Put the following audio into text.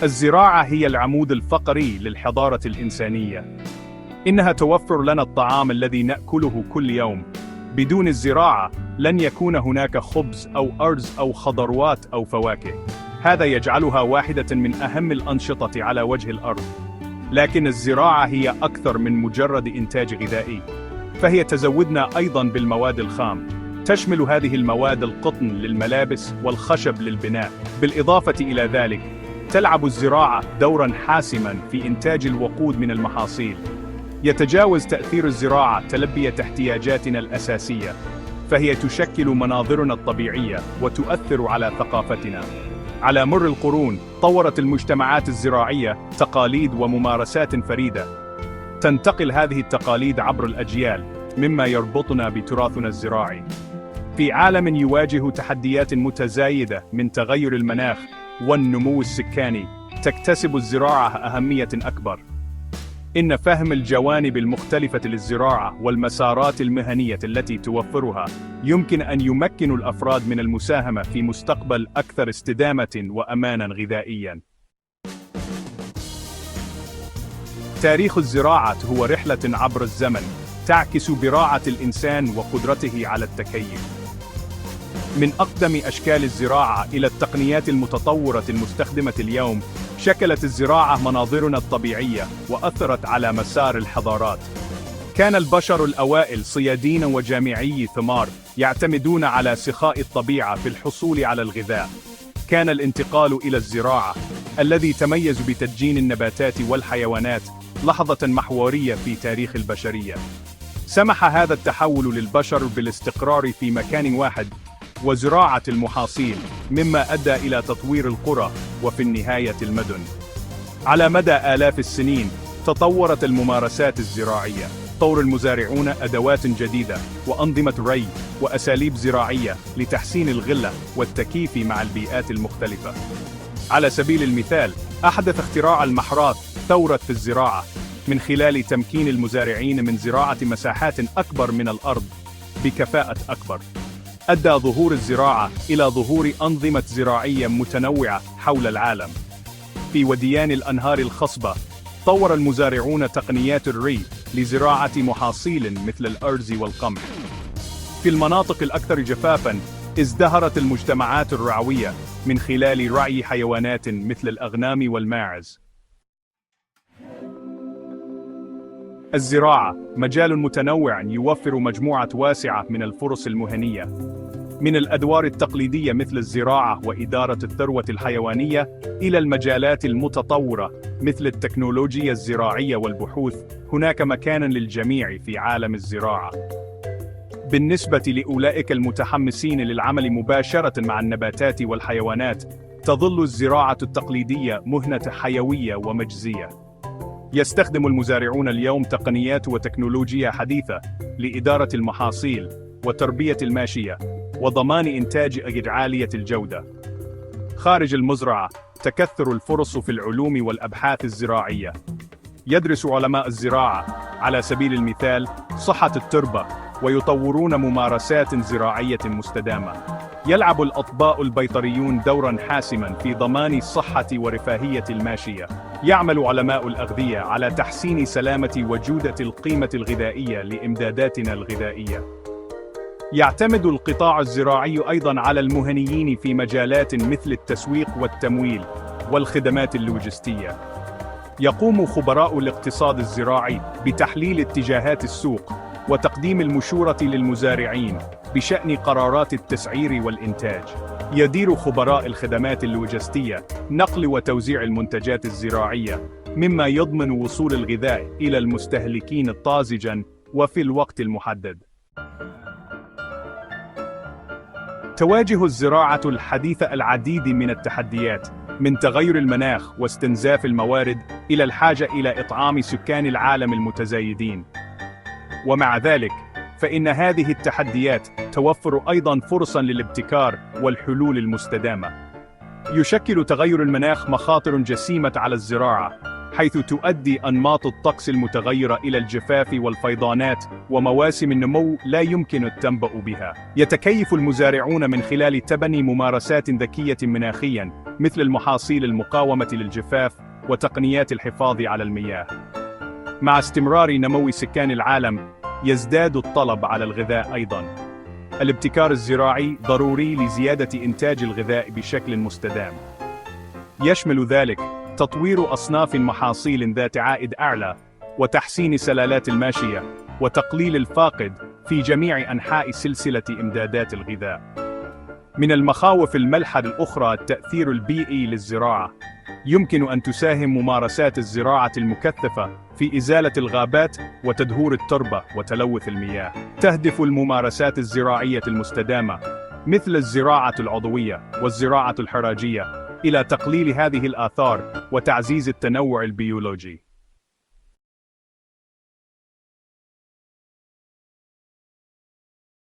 الزراعة هي العمود الفقري للحضارة الإنسانية. إنها توفر لنا الطعام الذي نأكله كل يوم. بدون الزراعة لن يكون هناك خبز أو أرز أو خضروات أو فواكه. هذا يجعلها واحدة من أهم الأنشطة على وجه الأرض. لكن الزراعة هي أكثر من مجرد إنتاج غذائي، فهي تزودنا أيضاً بالمواد الخام. تشمل هذه المواد القطن للملابس والخشب للبناء. بالإضافة إلى ذلك، تلعب الزراعة دوراً حاسماً في إنتاج الوقود من المحاصيل. يتجاوز تأثير الزراعة تلبية احتياجاتنا الأساسية، فهي تشكل مناظرنا الطبيعية وتؤثر على ثقافتنا. على مر القرون، طورت المجتمعات الزراعية تقاليد وممارسات فريدة. تنتقل هذه التقاليد عبر الأجيال، مما يربطنا بتراثنا الزراعي. في عالم يواجه تحديات متزايدة من تغير المناخ والنمو السكاني، تكتسب الزراعة أهمية أكبر. إن فهم الجوانب المختلفة للزراعة والمسارات المهنية التي توفرها يمكن أن يمكن الأفراد من المساهمة في مستقبل أكثر استدامة وأماناً غذائياً. تاريخ الزراعة هو رحلة عبر الزمن، تعكس براعة الإنسان وقدرته على التكيف. من أقدم أشكال الزراعة إلى التقنيات المتطورة المستخدمة اليوم، شكلت الزراعة مناظرنا الطبيعية وأثرت على مسار الحضارات. كان البشر الأوائل صيادين وجامعي ثمار، يعتمدون على سخاء الطبيعة في الحصول على الغذاء. كان الانتقال إلى الزراعة، الذي تميز بتدجين النباتات والحيوانات، لحظة محورية في تاريخ البشرية. سمح هذا التحول للبشر بالاستقرار في مكان واحد وزراعة المحاصيل، مما أدى إلى تطوير القرى وفي النهاية المدن. على مدى آلاف السنين، تطورت الممارسات الزراعية. طور المزارعون أدوات جديدة وأنظمة ري وأساليب زراعية لتحسين الغلة والتكييف مع البيئات المختلفة. على سبيل المثال، أحدث اختراع المحراث ثورة في الزراعة، من خلال تمكين المزارعين من زراعة مساحات أكبر من الأرض بكفاءة أكبر. أدى ظهور الزراعة إلى ظهور أنظمة زراعية متنوعة حول العالم. في وديان الأنهار الخصبة، طور المزارعون تقنيات الري لزراعة محاصيل مثل الأرز والقمح. في المناطق الأكثر جفافاً، ازدهرت المجتمعات الرعوية من خلال رعي حيوانات مثل الأغنام والماعز. الزراعة مجال متنوع يوفر مجموعة واسعة من الفرص المهنية، من الأدوار التقليدية مثل الزراعة وإدارة الثروة الحيوانية إلى المجالات المتطورة مثل التكنولوجيا الزراعية والبحوث. هناك مكان للجميع في عالم الزراعة. بالنسبة لأولئك المتحمسين للعمل مباشرة مع النباتات والحيوانات، تظل الزراعة التقليدية مهنة حيوية ومجزية. يستخدم المزارعون اليوم تقنيات وتكنولوجيا حديثة لإدارة المحاصيل وتربية الماشية وضمان إنتاج عالية الجودة. خارج المزرعة، تكثر الفرص في العلوم والأبحاث الزراعية. يدرس علماء الزراعة على سبيل المثال صحة التربة ويطورون ممارسات زراعية مستدامة. يلعب الأطباء البيطريون دوراً حاسماً في ضمان صحة ورفاهية الماشية. يعمل علماء الأغذية على تحسين سلامة وجودة القيمة الغذائية لإمداداتنا الغذائية. يعتمد القطاع الزراعي أيضاً على المهنيين في مجالات مثل التسويق والتمويل والخدمات اللوجستية. يقوم خبراء الاقتصاد الزراعي بتحليل اتجاهات السوق وتقديم المشورة للمزارعين بشأن قرارات التسعير والإنتاج. يدير خبراء الخدمات اللوجستية نقل وتوزيع المنتجات الزراعية، مما يضمن وصول الغذاء إلى المستهلكين طازجاً وفي الوقت المحدد. تواجه الزراعة الحديثة العديد من التحديات، من تغير المناخ واستنزاف الموارد إلى الحاجة إلى إطعام سكان العالم المتزايدين. ومع ذلك، فإن هذه التحديات توفر أيضاً فرصاً للابتكار والحلول المستدامة. يشكل تغير المناخ مخاطر جسيمة على الزراعة، حيث تؤدي أنماط الطقس المتغيرة إلى الجفاف والفيضانات ومواسم النمو لا يمكن التنبؤ بها. يتكيف المزارعون من خلال تبني ممارسات ذكية مناخياً مثل المحاصيل المقاومة للجفاف وتقنيات الحفاظ على المياه. مع استمرار نمو سكان العالم، يزداد الطلب على الغذاء أيضاً. الابتكار الزراعي ضروري لزيادة إنتاج الغذاء بشكل مستدام. يشمل ذلك تطوير أصناف محاصيل ذات عائد أعلى، وتحسين سلالات الماشية، وتقليل الفاقد في جميع أنحاء سلسلة إمدادات الغذاء. من المخاوف الملحة الأخرى التأثير البيئي للزراعة. يمكن أن تساهم ممارسات الزراعة المكثفة في إزالة الغابات وتدهور التربة وتلوث المياه. تهدف الممارسات الزراعية المستدامة مثل الزراعة العضوية والزراعة الحراجية إلى تقليل هذه الآثار وتعزيز التنوع البيولوجي.